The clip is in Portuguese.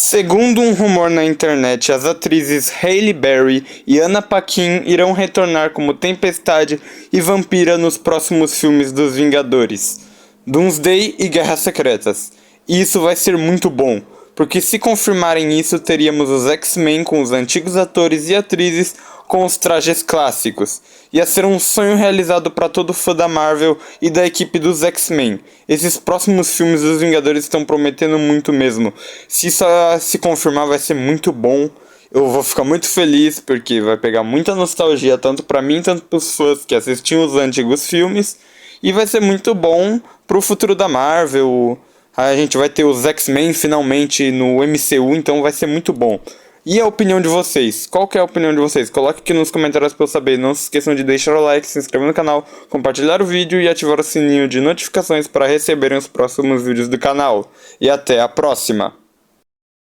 Segundo um rumor na internet, as atrizes Halle Berry e Anna Paquin irão retornar como Tempestade e Vampira nos próximos filmes dos Vingadores, Doomsday e Guerras Secretas. E isso vai ser muito bom, porque se confirmarem isso, teríamos os X-Men com os antigos atores e atrizes com os trajes clássicos. Ia ser um sonho realizado para todo fã da Marvel e da equipe dos X-Men. Esses próximos filmes dos Vingadores estão prometendo muito mesmo. Se isso se confirmar, vai ser muito bom. Eu vou ficar muito feliz porque vai pegar muita nostalgia tanto para mim, tanto para os fãs que assistiam os antigos filmes. E vai ser muito bom pro futuro da Marvel. A gente vai ter os X-Men finalmente no MCU, então vai ser muito bom. E a opinião de vocês? Qual que é a opinião de vocês? Coloque aqui nos comentários para eu saber. Não se esqueçam de deixar o like, se inscrever no canal, compartilhar o vídeo e ativar o sininho de notificações para receberem os próximos vídeos do canal. E até a próxima!